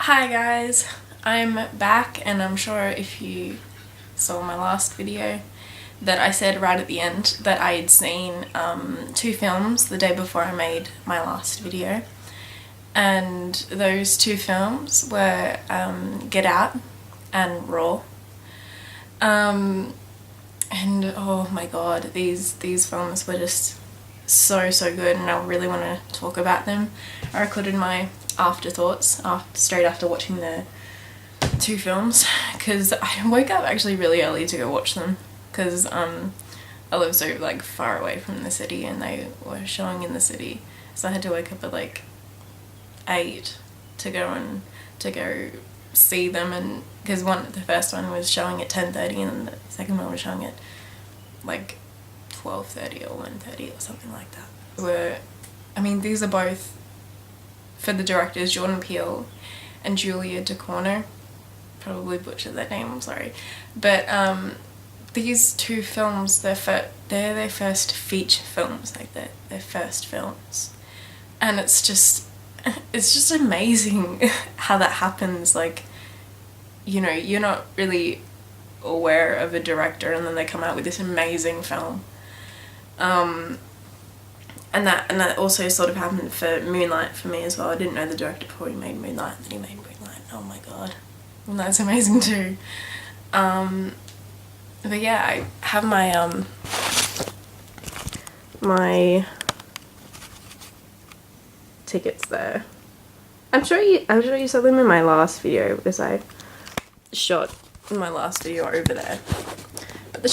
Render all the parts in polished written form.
Hi guys, I'm back, and I'm sure if you saw my last video that I said right at the end that I had seen two films the day before I made my last video, and those two films were Get Out and Raw. And oh my god, these films were just so good, and I really want to talk about them. I recorded my afterthoughts straight after watching the two films, because I woke up actually really early to go watch them, because I live so like far away from the city and they were showing in the city, so I had to wake up at like 8 to go see them, and because the first one was showing at 10:30 and then the second one was showing at like 12:30 or 1:30 or something like that. These are both for the directors Jordan Peele and Julia Ducournau. Probably butchered that name, I'm sorry. But these two films, they're their first feature films, like their first films. And it's just amazing how that happens. Like, you know, you're not really aware of a director and then they come out with this amazing film. And that also sort of happened for Moonlight for me as well. I didn't know the director before he made Moonlight, and then he made Moonlight. Oh my god. And that's amazing too. But yeah, I have my my tickets there. I'm sure you saw them in my last video, because I shot in my last video over there. But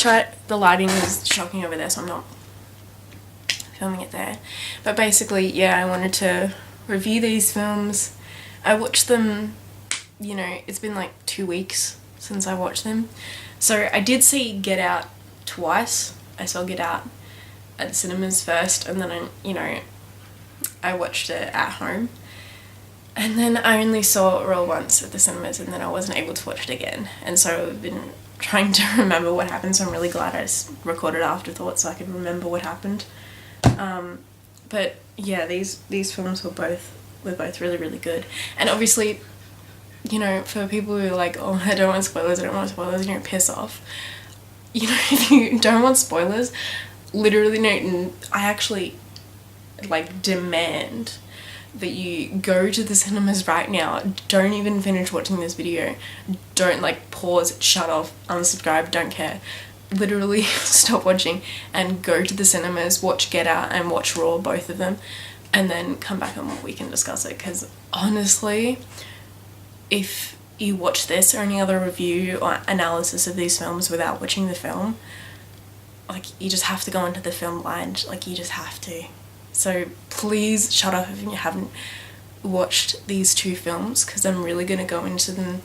the lighting is shocking over there, so I'm not filming it there. But basically, yeah, I wanted to review these films. I watched them, you know, it's been like 2 weeks since I watched them. So I did see Get Out twice. I saw Get Out at the cinemas first, and then I watched it at home. And then I only saw Raw once at the cinemas, and then I wasn't able to watch it again. And so I've been trying to remember what happened, so I'm really glad I recorded afterthoughts so I could remember what happened. But yeah, these films were both really good. And obviously, you know, for people who are like, oh, I don't want spoilers, you know, piss off. You know, if you don't want spoilers, literally, no, I actually like demand that you go to the cinemas right now. Don't even finish watching this video. Don't like pause, shut off, unsubscribe, don't care. Literally stop watching and go to the cinemas, watch Get Out and watch Raw, both of them, and then come back and we can discuss it. Because honestly, if you watch this or any other review or analysis of these films without watching the film, like, you just have to go into the film blind. Like, you just have to. So please shut up if you haven't watched these two films, because I'm really going to go into them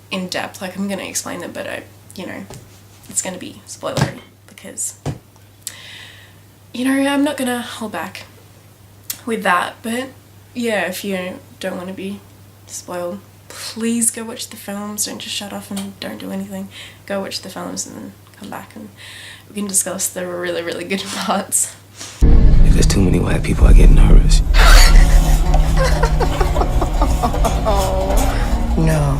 in depth. Like, I'm going to explain them, but it's going to be spoilery, because, you know, I'm not going to hold back with that. But yeah, if you don't want to be spoiled, please go watch the films. Don't just shut off and don't do anything. Go watch the films and then come back and we can discuss the really good parts. If there's too many white people, I get nervous. No.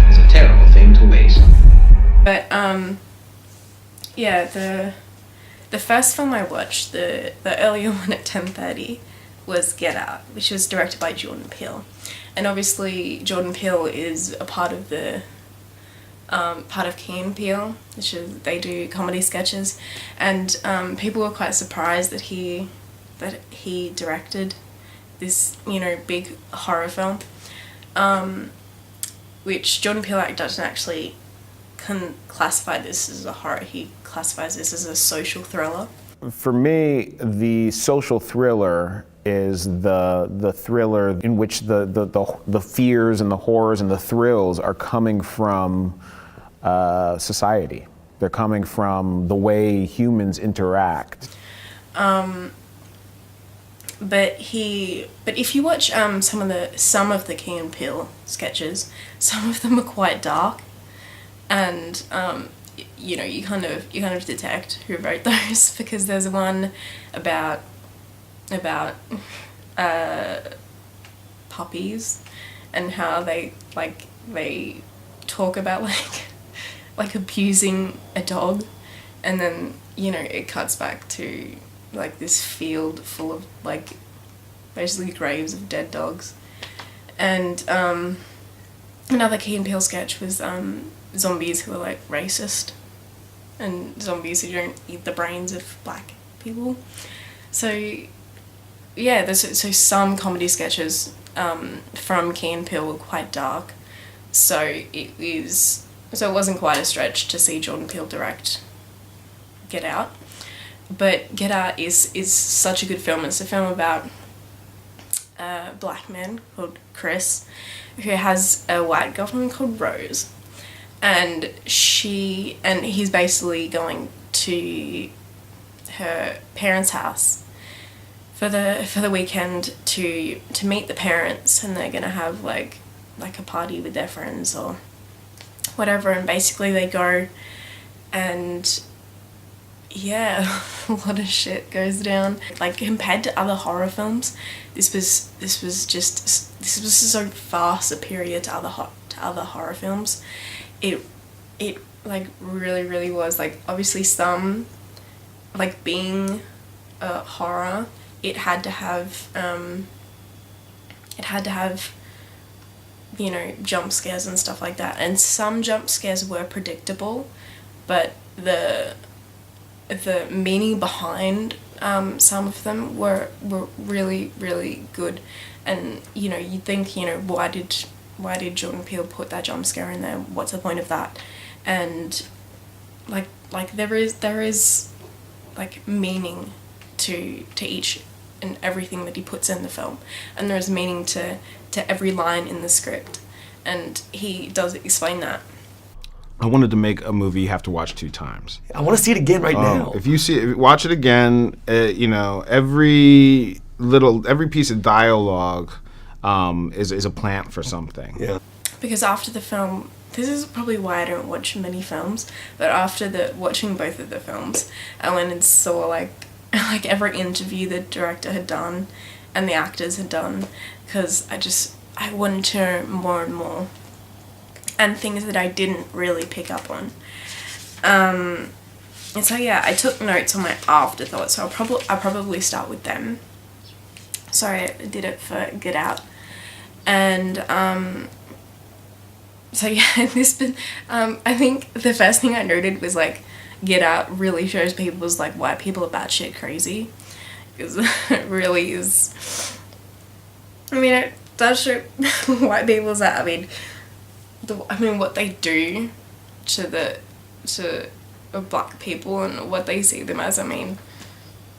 It's a terrible thing to waste. But yeah, the first film I watched, the earlier one at 10:30, was Get Out, which was directed by Jordan Peele. And obviously Jordan Peele is a part of Key and Peele, which is, they do comedy sketches, and people were quite surprised that he directed this, you know, big horror film, which Jordan Peele doesn't actually classify this as a horror. He classifies this as a social thriller. For me, the social thriller is the thriller in which the fears and the horrors and the thrills are coming from society. They're coming from the way humans interact. But if you watch some of the Key and Peele sketches, some of them are quite dark, and you know, you kind of detect who wrote those, because there's one about puppies and how they talk about like abusing a dog, and then, you know, it cuts back to like this field full of like basically graves of dead dogs. And another Key and Peele sketch was zombies who are like racist, and zombies who don't eat the brains of black people. So yeah, so some comedy sketches from Key and Peele were quite dark, so it wasn't quite a stretch to see Jordan Peele direct Get Out. But Get Out is such a good film. It's a film about a black man called Chris who has a white girlfriend called Rose, and he's basically going to her parents' house for the weekend to meet the parents, and they're gonna have like a party with their friends or whatever, and basically they go, and yeah, a lot of shit goes down. Like, compared to other horror films, this was so far superior to other horror films. It like really was, like, obviously some, like, being horror, it had to have you know, jump scares and stuff like that, and some jump scares were predictable, but the meaning behind some of them were really good. And, you know, you'd think, you know, why did Jordan Peele put that jump scare in there? What's the point of that? And like there is like meaning to each and everything that he puts in the film, and there's meaning to every line in the script, and he does explain that. I wanted to make a movie you have to watch 2 times. I want to see it again right now. If you watch it again, you know, every piece of dialogue is a plant for something. Yeah. Because after the film, this is probably why I don't watch many films, but after watching both of the films, I went and saw like every interview the director had done and the actors had done, because I wanted to know more and more, and things that I didn't really pick up on. And so yeah, I took notes on my afterthoughts, so I'll probably start with them. Sorry, I did it for Get Out. And so yeah, I think the first thing I noted was like, Get Out really shows people's like white people are batshit crazy, because it really is. I mean, it does show white people's that. I mean, what they do to black people and what they see them as. I mean,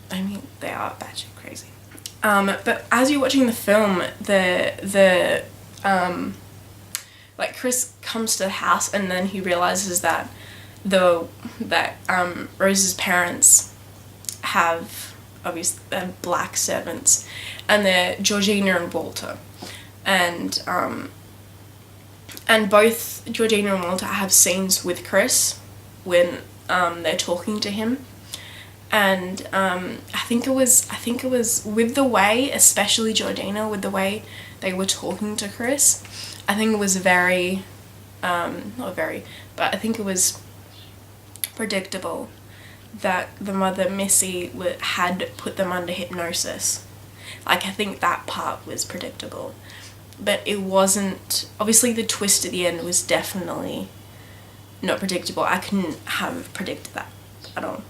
they are batshit crazy. But as you're watching the film, like, Chris comes to the house, and then he realizes that Rose's parents have obviously black servants, and they're Georgina and Walter, and both Georgina and Walter have scenes with Chris when they're talking to him, and I think it was with the way, especially Georgina, with the way they were talking to Chris, I think it was very, not very, but I think it was predictable that the mother, Missy, had put them under hypnosis. Like, I think that part was predictable. But it wasn't, obviously the twist at the end was definitely not predictable. I couldn't have predicted that at all.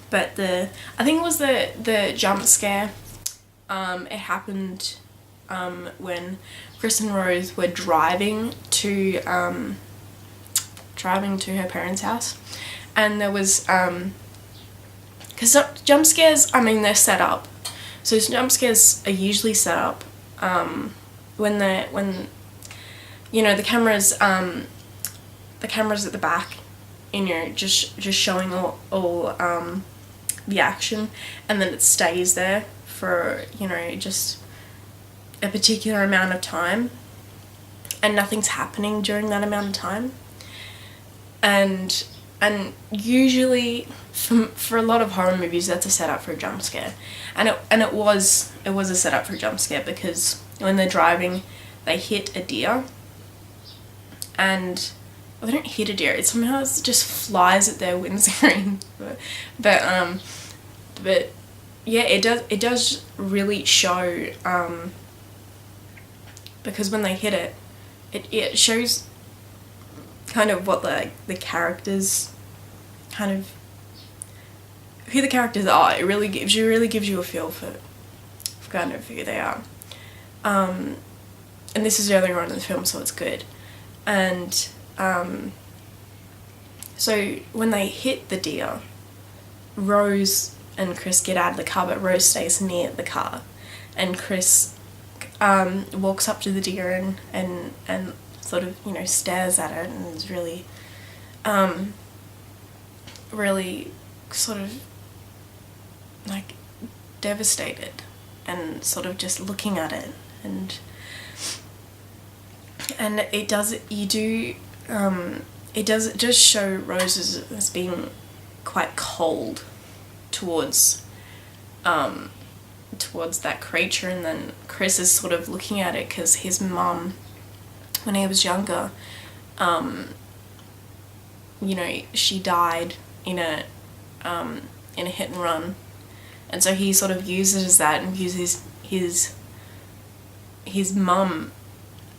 But I think it was the jump scare. It happened when Chris and Rose were driving to her parents' house, and there was because jump scares, I mean, they're set up. So jump scares are usually set up when you know, the cameras at the back, you know, just showing all the action, and then it stays there for, you know, just a particular amount of time, and nothing's happening during that amount of time. And and usually for a lot of horror movies that's a setup for a jump scare, and it was a setup for a jump scare, because when they're driving they hit a deer, and well, they don't hit a deer, it somehow just flies at their windscreen. but yeah, it does really show, because when they hit it, it shows kind of what the characters, kind of who the characters are. It really gives you a feel for kind of who they are. And this is earlier on in the film, so it's good. And so when they hit the deer, Rose and Chris get out of the car, but Rose stays near the car, and Chris walks up to the deer and sort of, you know, stares at it, and is really really sort of like devastated, and sort of just looking at it, and it does just show Rose as being quite cold towards that creature. And then Chris is sort of looking at it because his mum, when he was younger, you know, she died in a hit and run, and so he sort of uses that and uses his mum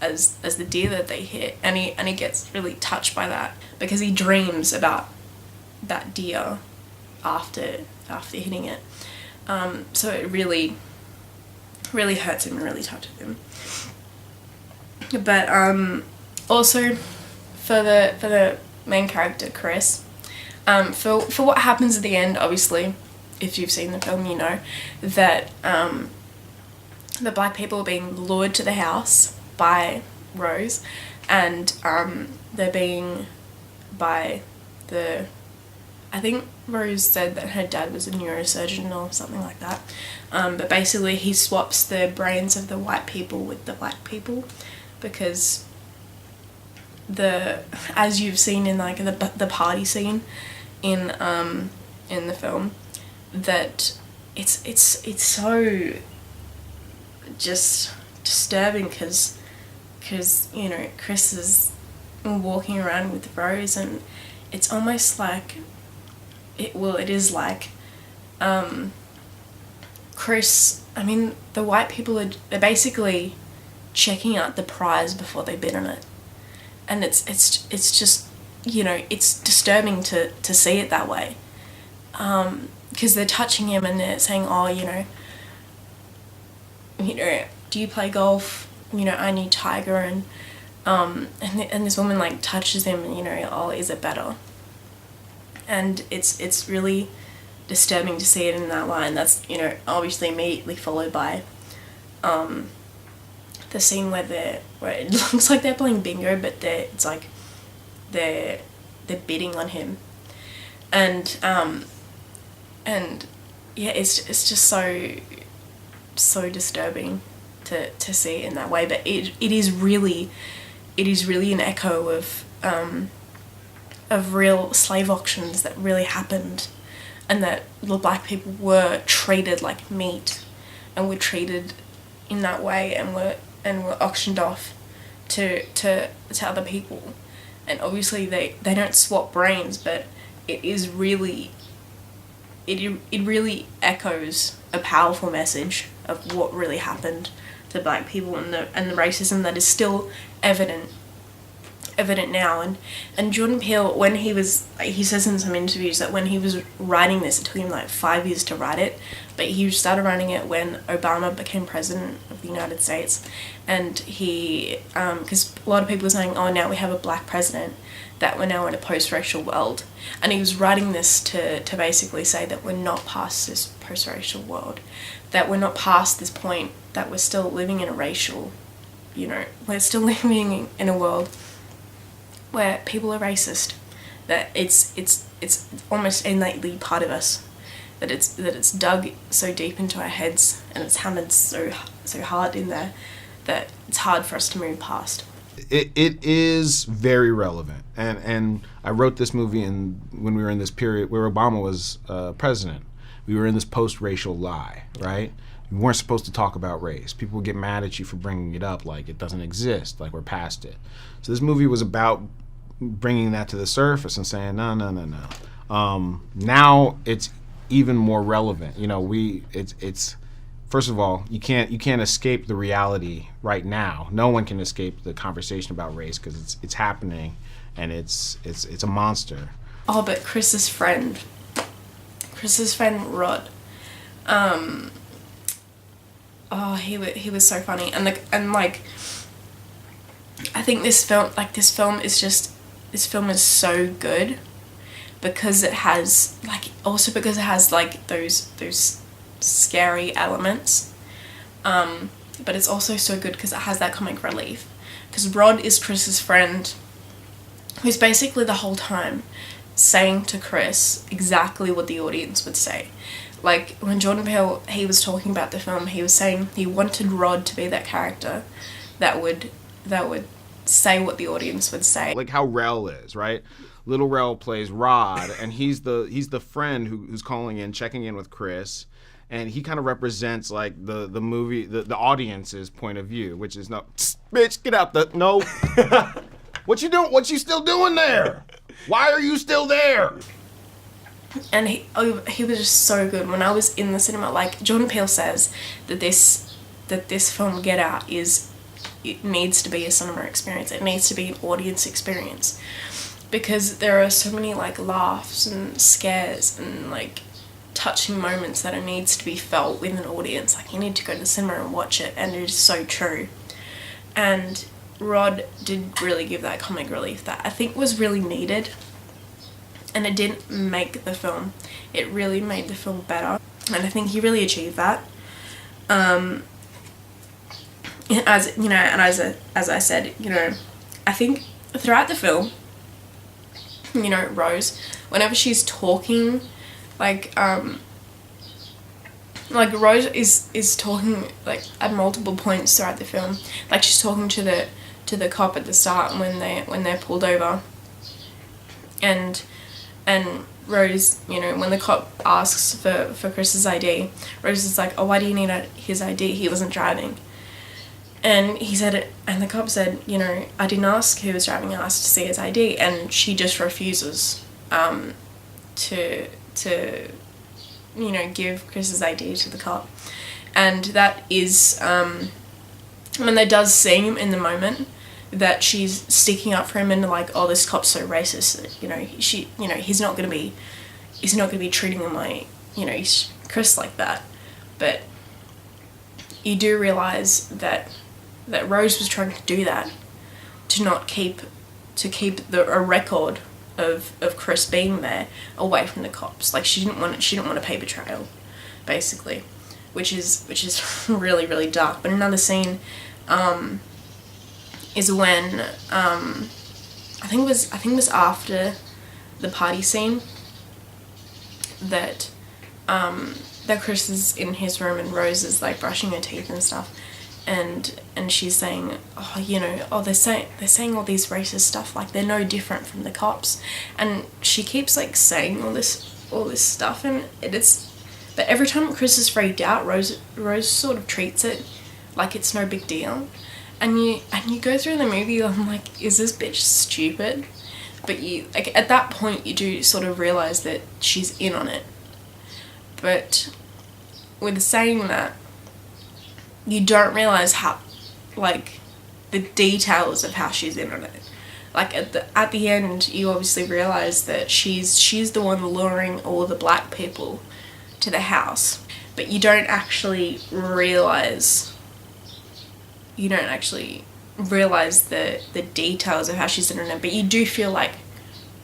as the deer that they hit, and he gets really touched by that, because he dreams about that deer after hitting it. So it really hurts him and really touches him. But also for the main character, Chris, for what happens at the end, obviously, if you've seen the film, you know that the black people are being lured to the house by Rose, and they're being by the, I think Rose said that her dad was a neurosurgeon or something like that, but basically he swaps the brains of the white people with the black people, because as you've seen in like the party scene in the film, that it's so just disturbing, because you know, Chris is walking around with Rose, and it's almost like it is like Chris, I mean, the white people are basically checking out the prize before they bid on it, and it's just, you know, it's disturbing to see it that way, because they're touching him and they're saying, oh, you know, do you play golf? You know, I need Tiger, and this woman like touches him, and, you know, oh, is it better? And it's really disturbing to see it in that line. That's, you know, obviously immediately followed by the scene where it looks like they're playing bingo, but it's like they're bidding on him, and yeah, it's just so disturbing to see it in that way. But it is really an echo of real slave auctions that really happened, and that the black people were treated like meat, and were treated in that way, and were auctioned off to other people. And obviously they don't swap brains, but it really echoes a powerful message of what really happened to black people, and the racism that is still evident now. And Jordan Peele, when he says in some interviews that when he was writing this, it took him like 5 years to write it, but he started writing it when Obama became president of the United States, and he, because a lot of people are saying, oh, now we have a black president, that we're now in a post-racial world, and he was writing this to basically say that we're not past this post-racial world, that we're not past this point, that we're still living in a racial, you know, we're still living in a world where people are racist, that it's almost innately part of us, that it's dug so deep into our heads, and it's hammered so hard in there that it's hard for us to move past. it is very relevant, and I wrote this movie when we were in this period where Obama was president. We were in this post-racial lie, right? We weren't supposed to talk about race. People would get mad at you for bringing it up, like it doesn't exist, like we're past it. So this movie was about bringing that to the surface and saying no. Now it's even more relevant. You know, it's first of all, you can't escape the reality right now. No one can escape the conversation about race because it's happening, and it's a monster. Oh, but Chris's friend Rod, he was so funny, and I think this film is so good because it has those scary elements, but it's also so good because it has that comic relief, because Rod is Chris's friend who's basically the whole time saying to Chris exactly what the audience would say. Like when Jordan Peele, he was talking about the film, he was saying he wanted Rod to be that character that would say what the audience would say. Like how Rel is, right? Little Rel plays Rod, and he's the friend who's calling in, checking in with Chris, and he kind of represents like the movie, the audience's point of view, which is no, bitch, get out the no. What you doing? What you still doing there? Why are you still there? And he was just so good. When I was in the cinema, like Jordan Peele says that this film Get Out it needs to be a cinema experience. It needs to be an audience experience, because there are so many like laughs and scares and like touching moments that it needs to be felt with an audience. Like you need to go to the cinema and watch it, and it is so true. And Rod did really give that comic relief that I think was really needed, and it didn't make the film. It really made the film better, and I think he really achieved that. As you know, and as I said, you know, I think throughout the film, you know, Rose, whenever she's talking, like Rose is talking like at multiple points throughout the film. Like she's talking to the cop at the start when they're pulled over, and Rose, you know, when the cop asks for Chris's ID, Rose is like, oh, why do you need his ID? He wasn't driving. And he said it, and the cop said, you know, I didn't ask who was driving, I asked to see his ID, and she just refuses to you know, give Chris's ID to the cop. And that is, I mean, that does seem in the moment that she's sticking up for him and like, oh, this cop's so racist, you know, he's not gonna be treating him like, you know, Chris like that. But you do realise that Rose was trying to do that to keep a record of Chris being there away from the cops. Like she didn't want a paper trail, basically, which is really, really dark. But another scene is when I think it was after the party scene that Chris is in his room and Rose is like brushing her teeth and stuff, and she's saying, oh, you know, oh, they're saying all these racist stuff, like they're no different from the cops, and she keeps like saying all this stuff, and but every time Chris is freaked out, Rose sort of treats it like it's no big deal, and you go through the movie, I'm like, is this bitch stupid? But you, like, at that point you do sort of realise that she's in on it. But with saying that, you don't realise how, like, the details of how she's in on it. Like at the end, you obviously realise that she's the one luring all the black people to the house, but you don't actually realise the details of how she's in on it. But you do feel like,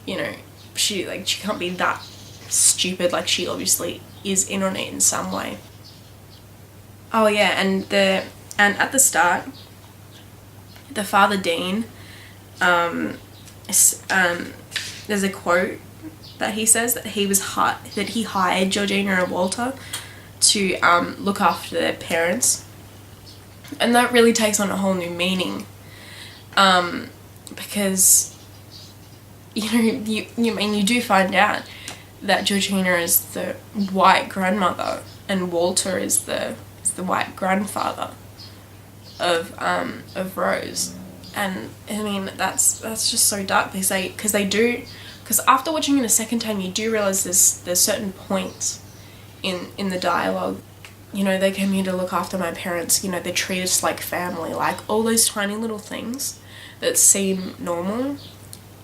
you know, she can't be that stupid. Like she obviously is in on it in some way. Oh yeah, and at the start, the Father Dean, there's a quote that he says that he hired Georgina and Walter to look after their parents, and that really takes on a whole new meaning. because, you know, you do find out that Georgina is the white grandmother and Walter is the white grandfather of Rose. And I mean, that's just so dark. Because after watching it a second time, you do realize there's certain points in the dialogue. You know, they came here to look after my parents. You know, they treat us like family. Like all those tiny little things that seem normal,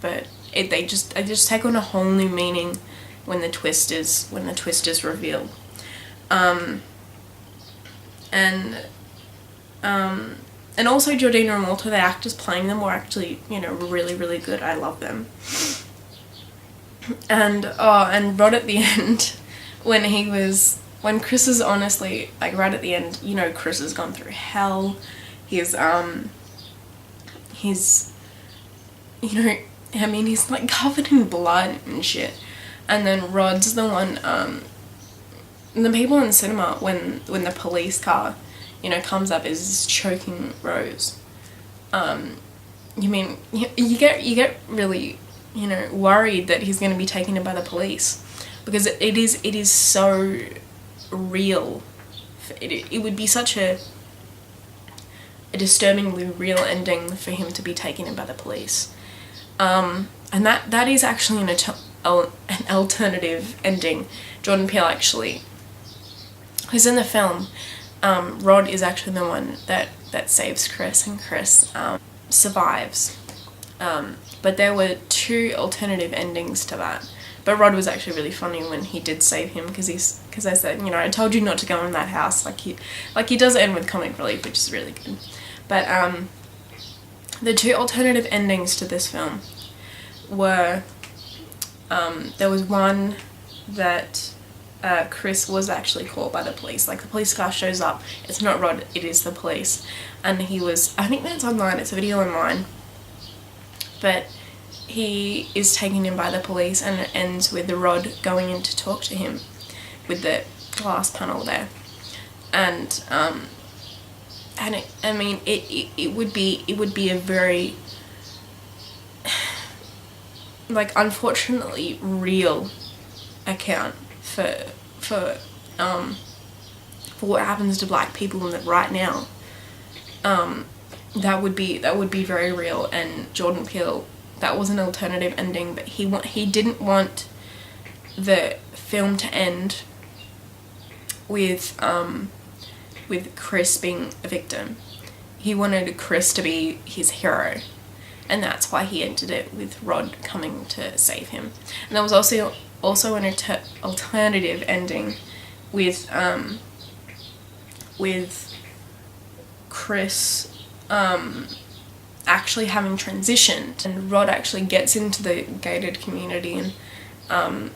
but they just take on a whole new meaning when the twist is revealed. And also Georgina and Walter, the actors playing them, were actually, you know, really, really good. I love them. And Rod at the end, when Chris is honestly, like, right at the end, you know, Chris has gone through hell. He's, you know, I mean, he's, like, covered in blood and shit. And then Rod's the one, the people in the cinema, when the police car, you know, comes up, is choking Rose. You mean, you get really, you know, worried that he's going to be taken in by the police, because it is so real. It would be such a disturbingly real ending for him to be taken in by the police. And that is actually an alternative ending. Jordan Peele actually, who's in the film, Rod is actually the one that saves Chris, and Chris survives. But there were 2 alternative endings to that. But Rod was actually really funny when he did save him, because I said, you know, I told you not to go in that house. Like he does end with comic relief, which is really good. But the 2 alternative endings to this film were, there was one that Chris was actually caught by the police. Like, the police car shows up, it's not Rod, it is the police. And he was, I think that's online, it's a video online. But he is taken in by the police, and it ends with the Rod going in to talk to him with the glass panel there. And it would be a very, like, unfortunately real account for what happens to black people right now. That would be very real. And Jordan Peele, that was an alternative ending, but he didn't want the film to end with Chris being a victim. He wanted Chris to be his hero, and that's why he ended it with Rod coming to save him. And there was also an alternative ending with Chris actually having transitioned, and Rod actually gets into the gated community and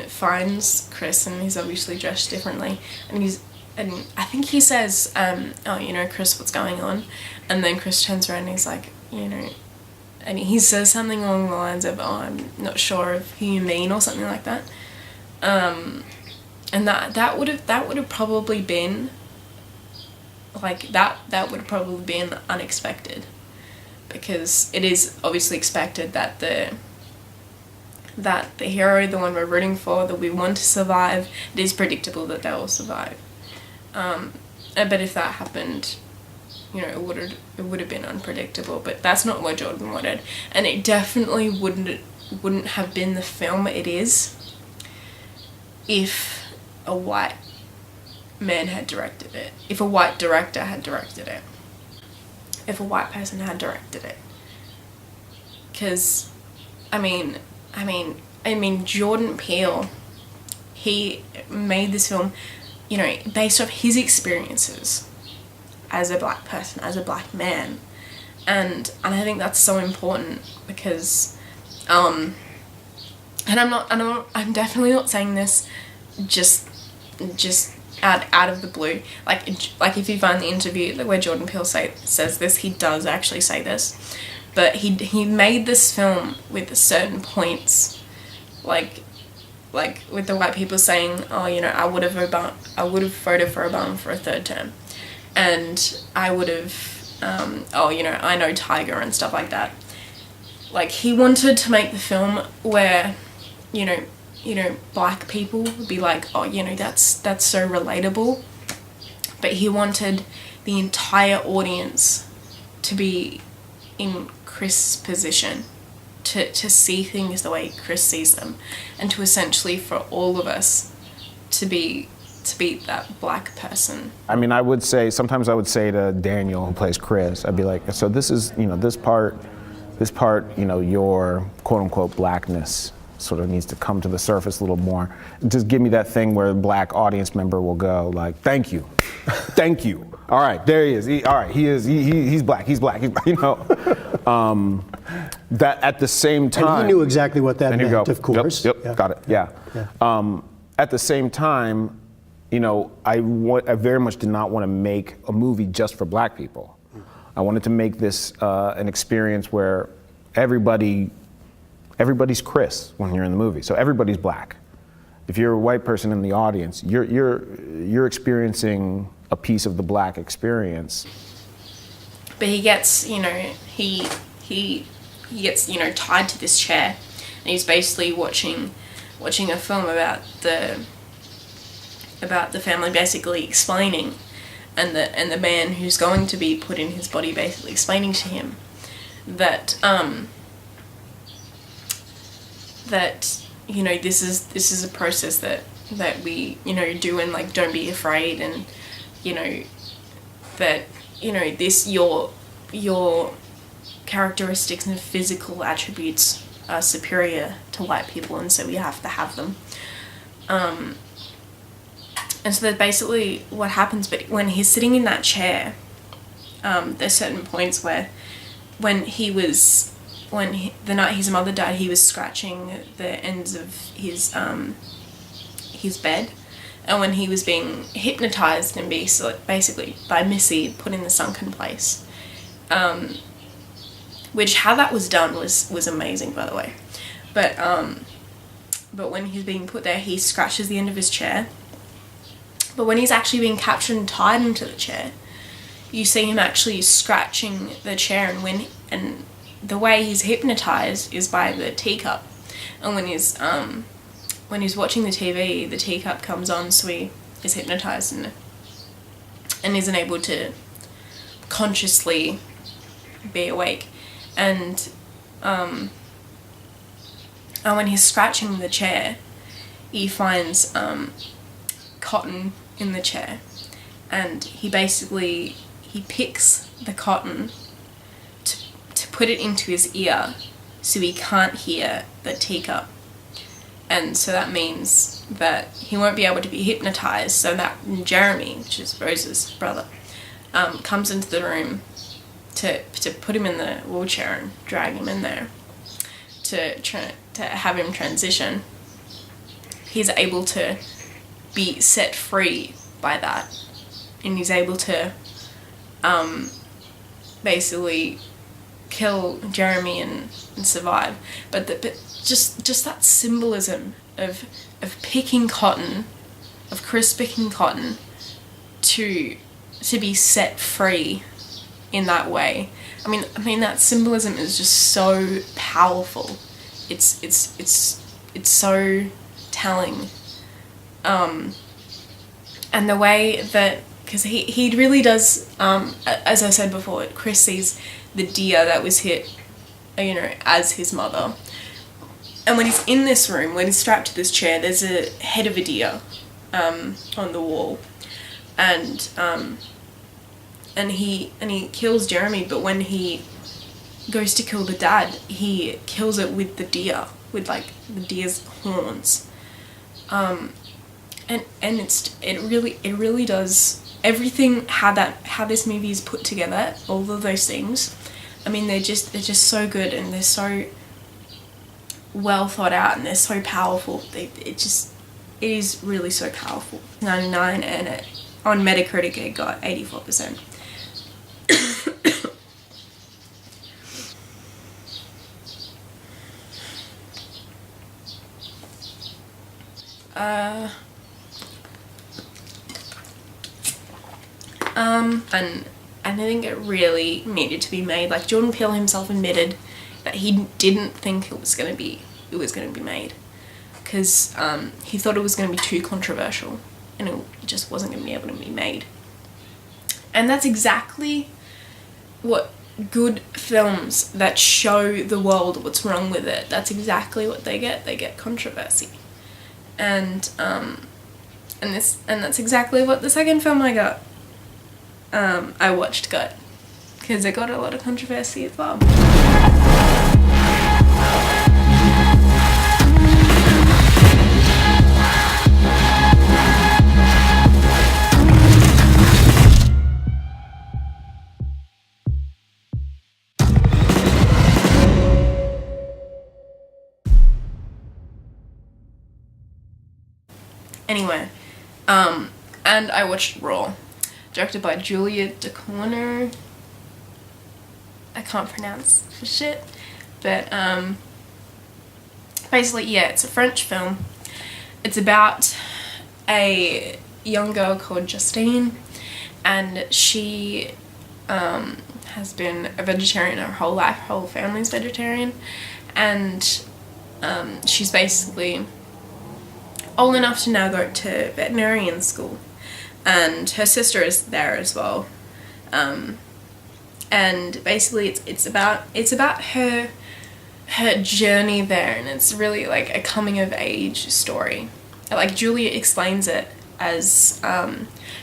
finds Chris, and he's obviously dressed differently, and I think he says, oh, you know, Chris, what's going on? And then Chris turns around and he's like, you know, and he says something along the lines of, oh, I'm not sure of who you mean, or something like that. And that would have probably been, like, that would have probably been unexpected, because it is obviously expected that the hero, the one we're rooting for, that we want to survive, it is predictable that they will survive. But if that happened, you know, it would have been unpredictable. But that's not what Jordan wanted, and it definitely wouldn't have been the film it is if a white man had directed it, if a white director had directed it, if a white person had directed it. Because I mean Jordan Peele, he made this film, you know, based off his experiences as a black person, as a black man, and I think that's so important, because and I'm definitely not saying this just out of the blue. Like if you find the interview where Jordan Peele says this, he does actually say this, but he made this film with certain points, like with the white people saying, oh, you know, I would have voted for Obama for a 3rd term, and I would have oh, you know, I Know Tiger and stuff like that. Like, he wanted to make the film where, you know, black people would be like, oh, you know, that's so relatable. But he wanted the entire audience to be in Chris' position, to see things the way Chris sees them, and to essentially for all of us to be that black person. I mean, sometimes I would say to Daniel, who plays Chris, I'd be like, so this is, you know, this part, you know, your quote unquote blackness sort of needs to come to the surface a little more. Just give me that thing where a black audience member will go like, thank you, thank you. All right, there he is. He's black, you know. That at the same time. And he knew exactly what that meant, of course. Yep, got it, yeah. At the same time, you know, I very much did not want to make a movie just for black people. I wanted to make this an experience where everybody's Chris when you're in the movie. So everybody's black. If you're a white person in the audience, you're experiencing a piece of the black experience. But he gets, you know, he gets, you know, tied to this chair, and he's basically watching a film about the family basically explaining, and the man who's going to be put in his body basically explaining to him that you know, this is a process that we, you know, do, and like, don't be afraid, and you know that, you know, this your characteristics and physical attributes are superior to white people, and so we have to have them. And so that's basically what happens. But when he's sitting in that chair, there's certain points where the night his mother died, he was scratching the ends of his bed, and when he was being hypnotized and basically by Missy put in the sunken place, which how that was done was amazing, by the way. But when he's being put there, he scratches the end of his chair. But when he's actually being captured and tied into the chair, you see him actually scratching the chair, and the way he's hypnotized is by the teacup. And when he's watching the TV, the teacup comes on, so he is hypnotized and isn't able to consciously be awake. And when he's scratching the chair, he finds cotton in the chair, and he picks the cotton to put it into his ear so he can't hear the teacup. And so that means that he won't be able to be hypnotized, so that Jeremy, which is Rose's brother, comes into the room to put him in the wheelchair and drag him in there to have him transition. He's able to be set free by that, and he's able to basically kill Jeremy and survive. But just that symbolism of picking cotton, of Chris picking cotton to be set free in that way. I mean that symbolism is just so powerful. It's so telling. And the way that, because he really does, as I said before, Chris sees the deer that was hit, you know, as his mother. And when he's in this room, when he's strapped to this chair, there's a head of a deer on the wall, and he kills Jeremy. But when he goes to kill the dad, he kills it with the deer, with like the deer's horns. And it really does everything how this movie is put together. All of those things, I mean, they're just so good, and they're so well thought out, and they're so powerful. It is really so powerful. 99, and on Metacritic it got 84%. And and I think it really needed to be made. Like, Jordan Peele himself admitted that he didn't think it was gonna be made, because he thought it was gonna be too controversial, and it just wasn't gonna be able to be made. And that's exactly what good films that show the world what's wrong with it, that's exactly what they get. They get controversy. And that's exactly what the second film I watched got, because it got a lot of controversy as well. Anyway, and I watched Raw, directed by Julia Ducournau. I can't pronounce for shit, but basically, yeah, it's a French film. It's about a young girl called Justine, and she has been a vegetarian her whole life. Her whole family's vegetarian, and she's basically old enough to now go to veterinarian school, and her sister is there as well, and basically it's about her journey there, and it's really like a coming of age story. Like, Julia explains it as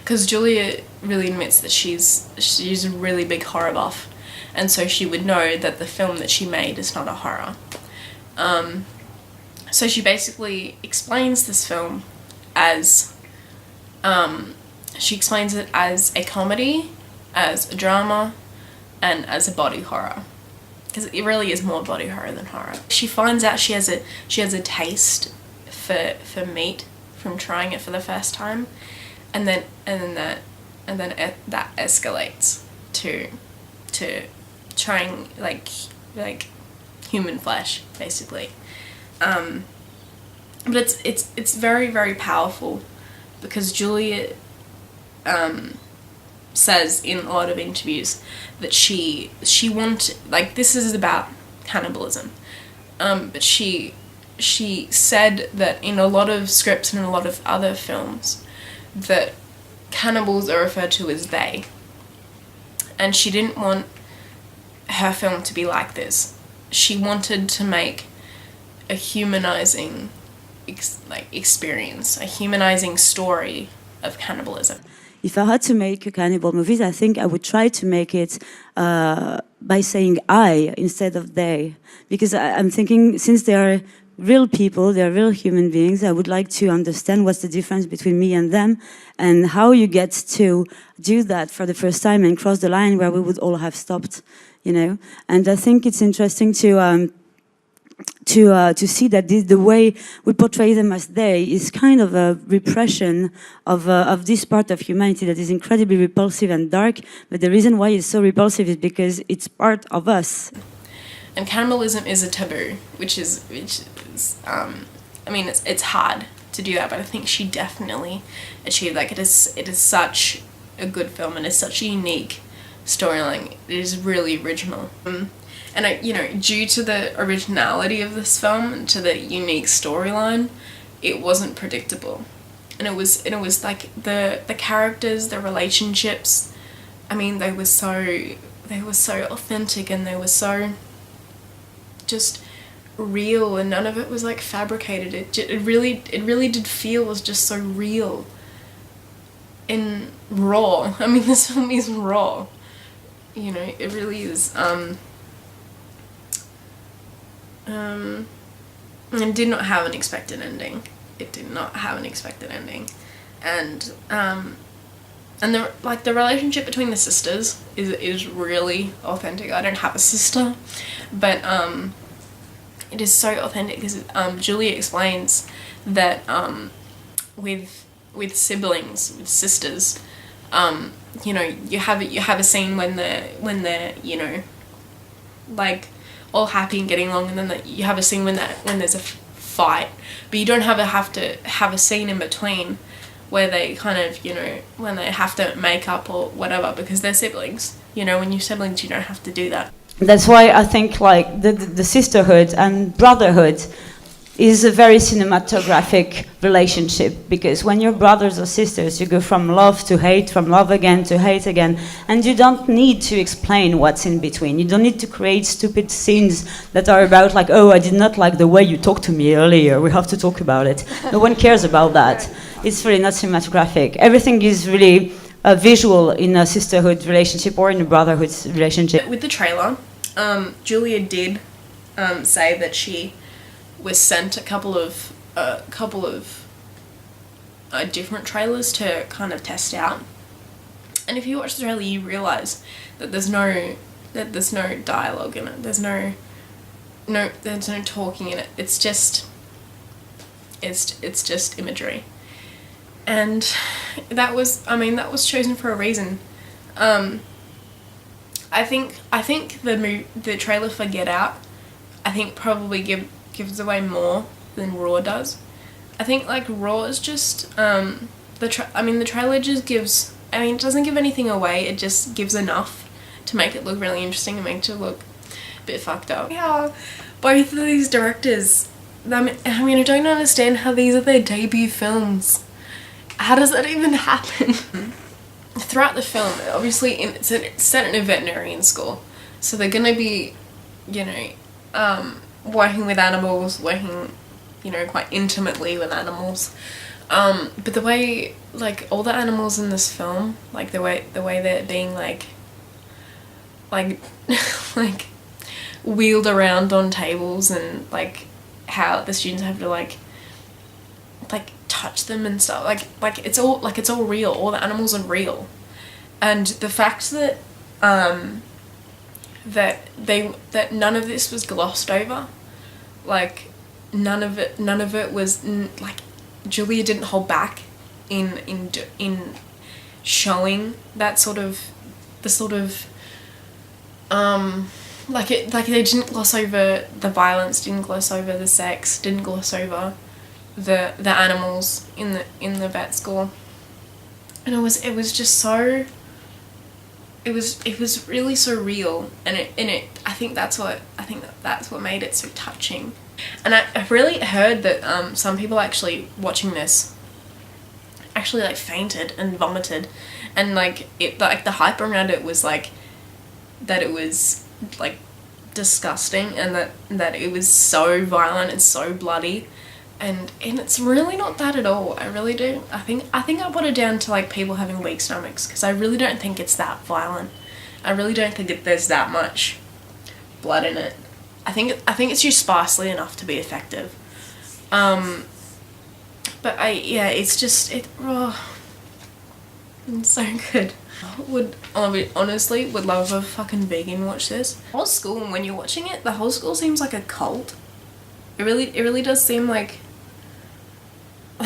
because Julia really admits that she's a really big horror buff, and so she would know that the film that she made is not a horror. So she basically explains this film as, she explains it as a comedy, as a drama, and as a body horror. Because it really is more body horror than horror. She finds out she has a taste for meat from trying it for the first time, and then that escalates to trying like human flesh, basically. But it's very, very powerful, because Julia says in a lot of interviews that she wanted, like, this is about cannibalism, but she said that in a lot of scripts and in a lot of other films that cannibals are referred to as they, and she didn't want her film to be like this. She wanted to make a humanizing experience, a humanizing story of cannibalism. If I had to make a cannibal movies, I think I would try to make it by saying I instead of they, because I'm thinking, since they are real people, they are real human beings, I would like to understand what's the difference between me and them, and how you get to do that for the first time and cross the line where we would all have stopped, you know. And I think it's interesting to see that the way we portray them as they is kind of a repression of this part of humanity that is incredibly repulsive and dark. But the reason why it's so repulsive is because it's part of us. And cannibalism is a taboo, which is I mean, it's hard to do that, but I think she definitely achieved that. It is such a good film, and it's such a unique storyline. It is really original. And due to the originality of this film and to the unique storyline, it wasn't predictable, and it was like the characters, the relationships. I mean, they were so authentic, and they were so just real, and none of it was like fabricated. It really did feel was just so real and raw. I mean, this film is raw. You know, it really is. And did not have an expected ending. It did not have an expected ending, and the relationship between the sisters is really authentic. I don't have a sister, but it is so authentic, because Julia explains that with siblings, with sisters, you have a scene when they're like all happy and getting along, and then you have a scene when there's a fight, but you don't have to have a scene in between where they kind of, you know, when they have to make up or whatever because they're siblings. You know, when you're siblings, you don't have to do that. That's why I think like the sisterhood and brotherhood is a very cinematographic relationship, because when you're brothers or sisters, you go from love to hate, from love again to hate again, and you don't need to explain what's in between. You don't need to create stupid scenes that are about like, oh, I did not like the way you talked to me earlier, we have to talk about it. No one cares about that. It's really not cinematographic. Everything is really visual in a sisterhood relationship or in a brotherhood relationship. With the trailer, Julia did say that she was sent a couple of different trailers to kind of test out. And if you watch the trailer, you realise that there's no dialogue in it. There's no talking in it. It's just imagery. And that was chosen for a reason. I think the trailer for Get Out, I think probably gives away more than Raw does. I think like Raw is just the trailer just gives. I mean, it doesn't give anything away. It just gives enough to make it look really interesting and make it look a bit fucked up. Yeah, both of these directors. I mean, I don't understand how these are their debut films. How does that even happen? Throughout the film, obviously, it's set in a veterinarian school, so they're gonna be, you know, working with animals, working, you know, quite intimately with animals. But the way, like, all the animals in this film, like the way they're being like wheeled around on tables, and like how the students have to like touch them and stuff, like it's all real. All the animals are real, and the fact that that none of this was glossed over, like none of it was like Julia didn't hold back in showing that like they didn't gloss over the violence, didn't gloss over the sex, didn't gloss over the animals in the vet school. And it was just so, it was really so real, and I think that's what made it so touching. And I've really heard that some people actually watching this actually like fainted and vomited, and like the hype around it was like that it was like disgusting, and that it was so violent and so bloody. And it's really not that at all. I really do. I think I put it down to like people having weak stomachs, because I really don't think it's that violent. I really don't think there's that much blood in it. I think it's just sparsely enough to be effective. But it's just it's so good. Would love a fucking vegan watch this. The whole school, and when you're watching it, the whole school seems like a cult. It really does seem like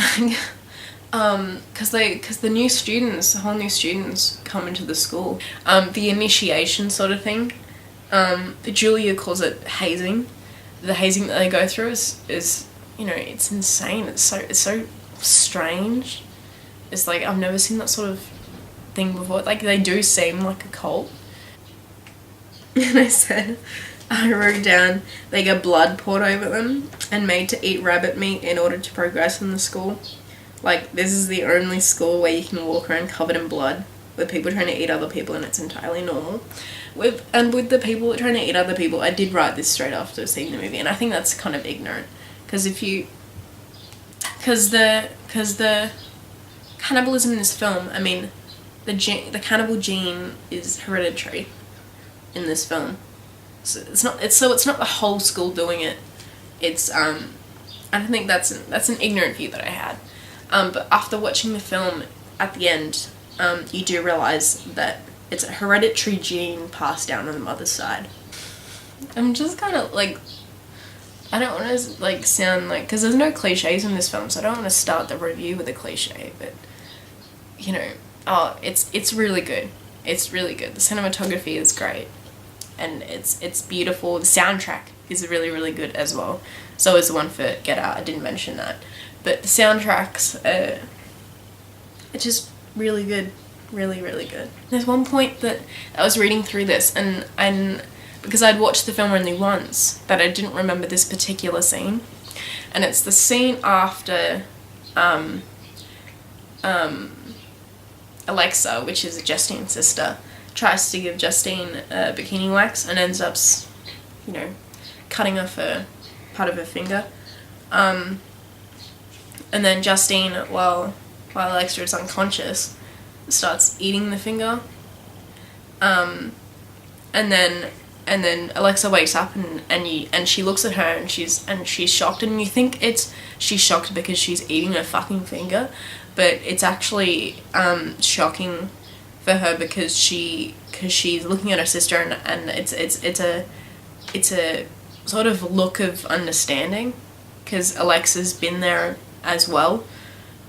because the whole new students come into the school, the initiation sort of thing, Julia calls it hazing. The hazing that they go through is you know, it's insane. It's so strange. It's like I've never seen that sort of thing before. Like they do seem like a cult. And I wrote down, they get blood poured over them and made to eat rabbit meat in order to progress in the school. Like, this is the only school where you can walk around covered in blood, with people trying to eat other people, and it's entirely normal. With the people trying to eat other people, I did write this straight after seeing the movie, and I think that's kind of ignorant. Because the cannibalism in this film, I mean, the cannibal gene is hereditary in this film. So it's not the whole school doing it. It's I don't think that's an ignorant view that I had. But after watching the film, at the end, you do realise that it's a hereditary gene passed down on the mother's side. I'm just kind of like, I don't want to like sound like, because there's no cliches in this film, so I don't want to start the review with a cliche. But you know, it's really good. It's really good. The cinematography is great. And it's beautiful. The soundtrack is really, really good as well. So is the one for Get Out. I didn't mention that. But the soundtracks it's just really good, really, really good. There's one point that I was reading through this, and because I'd watched the film only once, that I didn't remember this particular scene, and it's the scene after Alexa, which is Justine's sister, tries to give Justine a bikini wax and ends up, you know, cutting off part of her finger. And then Justine, while Alexa is unconscious, starts eating the finger. And then Alexa wakes up and she looks at her and she's shocked, and you think she's shocked because she's eating her fucking finger, but it's actually shocking for her because she's looking at her sister and it's a sort of look of understanding, because Alexa's been there as well,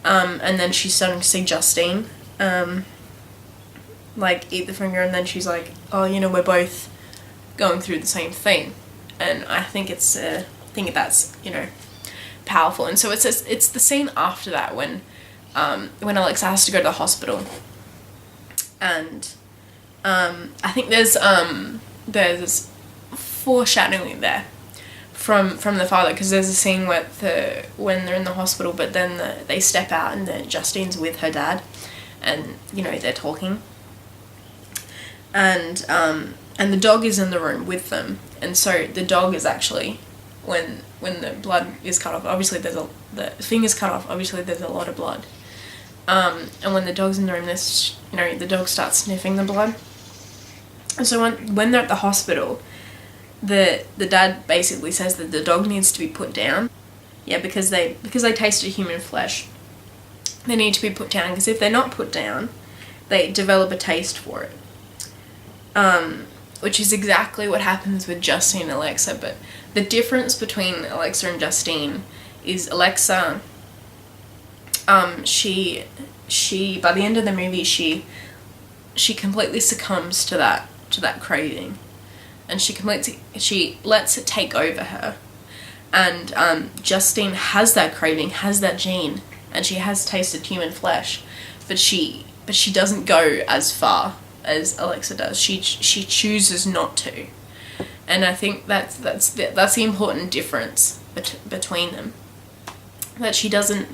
and then she's starting to see Justine like eat the finger, and then she's like, oh, you know, we're both going through the same thing, and I think that's, you know, powerful. And so it's the scene after that when Alexa has to go to the hospital, and I think there's foreshadowing there from the father, because there's a scene when they're in the hospital, but then they step out and then Justine's with her dad, and you know, they're talking, and the dog is in the room with them, and so the dog is actually, when the blood is cut off, obviously the finger's cut off, obviously there's a lot of blood, and when the dog's in the room, this, you know, the dog starts sniffing the blood, and so when they're at the hospital, the dad basically says that the dog needs to be put down, yeah, because they tasted human flesh, they need to be put down, because if they're not put down, they develop a taste for it. Which is exactly what happens with Justine and Alexa, but the difference between Alexa and Justine is Alexa, she by the end of the movie, she completely succumbs to that craving, and she lets it take over her, and Justine has that craving, has that gene, and she has tasted human flesh, but she doesn't go as far as Alexa does. She chooses not to, and I think that's the important difference between them. That she doesn't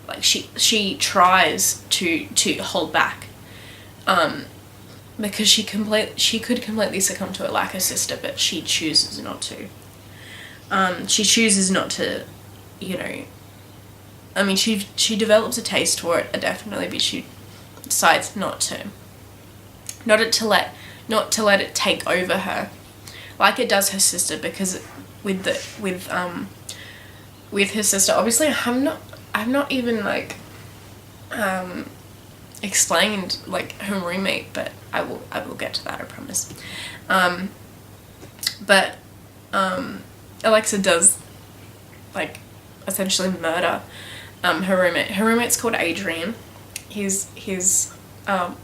like she tries to hold back, because she could completely succumb to it like her sister, but she chooses not to. She chooses not to, you know. I mean, she develops a taste for it, definitely, but she decides not to let it take over her, like it does her sister. Because with her sister, obviously, I've not even like explained like her roommate, but I will get to that, I promise. But Alexa does like essentially murder her roommate. Her roommate's called Adrian. He's a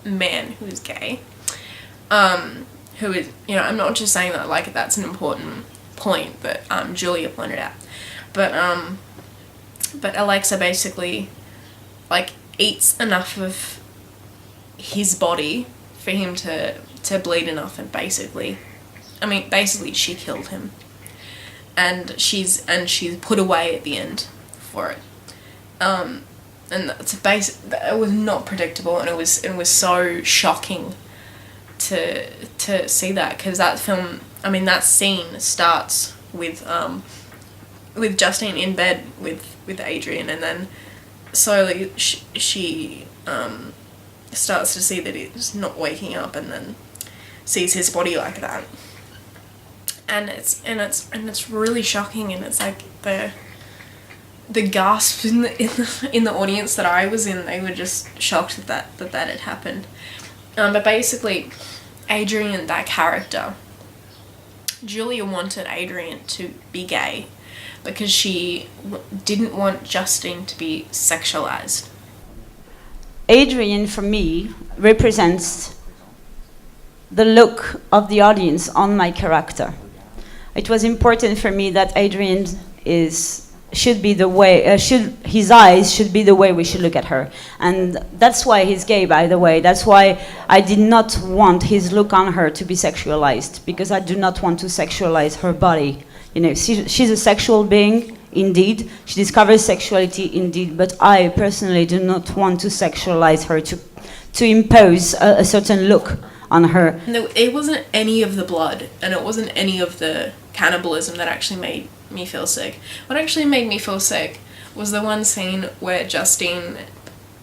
man who is gay, who is, you know, I'm not just saying that like that's an important point that Julia pointed out, but Alexa basically like eats enough of his body for him to bleed enough, and basically she killed him, and she's put away at the end for it. And it was not predictable, and it was so shocking to see that, because that film, I mean, that scene starts with Justine in bed with Adrian, and then slowly she starts to see that he's not waking up, and then sees his body like that, and it's really shocking, and it's like the gasps in the audience that I was in, they were just shocked that had happened. But basically, Adrian, that character, Julia wanted Adrian to be gay because she didn't want Justine to be sexualized. Adrian, for me, represents the look of the audience on my character. It was important for me that Adrian is should be the way, his eyes should be the way we should look at her. And that's why he's gay, by the way. That's why I did not want his look on her to be sexualized, because I do not want to sexualize her body. You know, she's a sexual being, indeed. She discovers sexuality, indeed. But I personally do not want to sexualize her, to impose a certain look on her. No, it wasn't any of the blood, and it wasn't any of the cannibalism that actually made me feel sick. What actually made me feel sick was the one scene where Justine,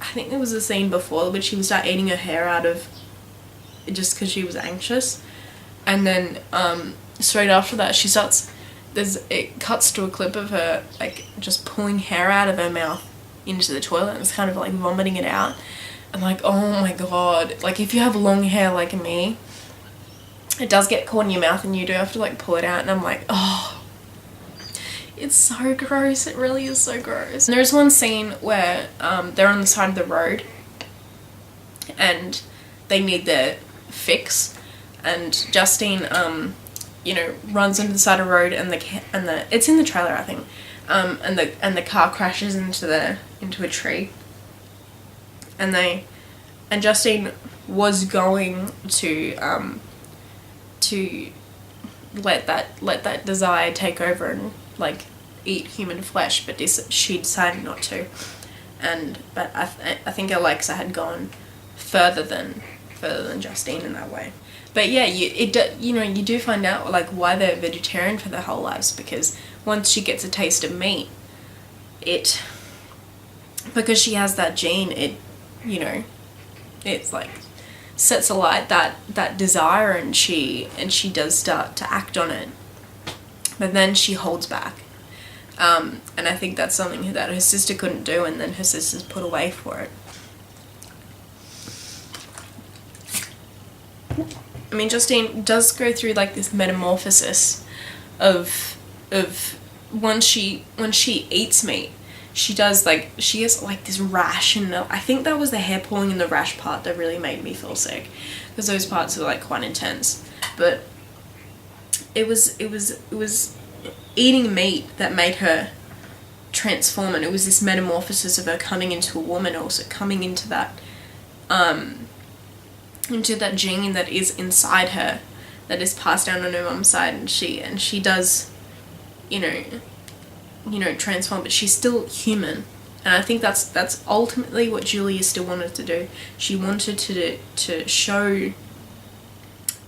I think there was a scene before, but she would start eating her hair out of, just because she was anxious, and then straight after that she starts, it cuts to a clip of her like just pulling hair out of her mouth into the toilet, and it's kind of like vomiting it out. I'm like, oh my god, like if you have long hair like me, it does get caught in your mouth and you do have to like pull it out, and I'm like, oh, it's so gross. It really is so gross. And there's one scene where they're on the side of the road and they need their fix, and Justine you know, runs into the side of the road, and the it's in the trailer, I think, and the car crashes into a tree, and Justine was going to let that desire take over and like eat human flesh, but she decided not to. But I think Alexa had gone further than Justine in that way. But yeah, you do find out like why they're vegetarian for their whole lives, because once she gets a taste of meat, because she has that gene, it's like sets alight that desire, and she does start to act on it, but then she holds back, and I think that's something that her sister couldn't do, and then her sister's put away for it. I mean, Justine does go through like this metamorphosis of once she eats meat, she has like this rash, and I think that was the hair pulling and the rash part that really made me feel sick, because those parts were like quite intense. But it was eating meat that made her transform, and it was this metamorphosis of her coming into a woman, also coming into that gene that is inside her, that is passed down on her mum's side, and she does transform, but she's still human. And I think that's ultimately what Julia still wanted to do. She wanted to show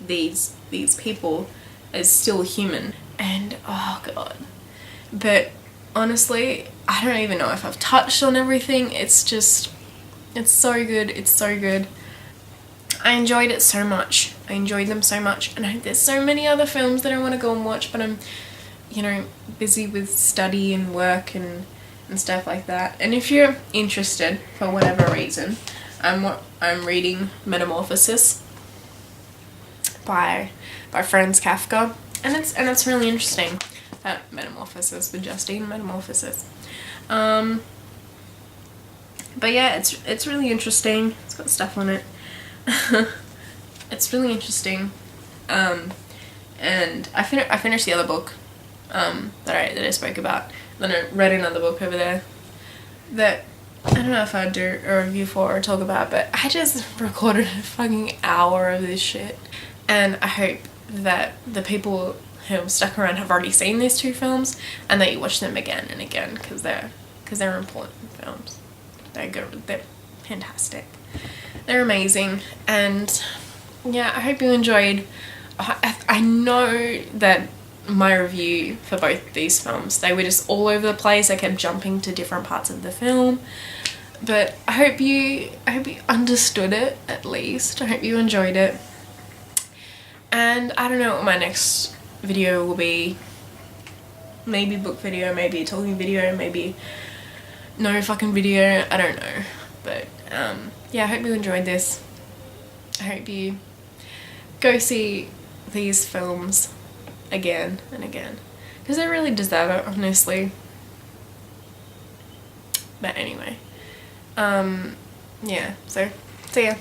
these people as still human. And oh god, but honestly, I don't even know if I've touched on everything. It's so good. It's so good. I enjoyed it so much. I enjoyed them so much, and there's so many other films that I want to go and watch, but I'm busy with study and work and stuff like that. And if you're interested for whatever reason, I'm reading Metamorphosis by Franz Kafka, and it's really interesting. Metamorphosis with Justine, Metamorphosis. But yeah, it's really interesting. It's got stuff on it. It's really interesting. And I finished the other book that I spoke about. Then I read another book over there that I don't know if I'd do a review for or talk about, but I just recorded a fucking hour of this shit. And I hope that the people who stuck around have already seen these two films, and that you watch them again and again, because they're important films. They're good. They're fantastic. They're amazing. And yeah, I hope you enjoyed. I know that my review for both these films, they were just all over the place. I kept jumping to different parts of the film, but I hope you understood it, at least. I hope you enjoyed it. And I don't know what my next video will be. Maybe book video, maybe talking video, maybe no fucking video. I don't know. But yeah, I hope you enjoyed this. I hope you go see these films again and again, because they really deserve it, honestly. But anyway, yeah, so see ya.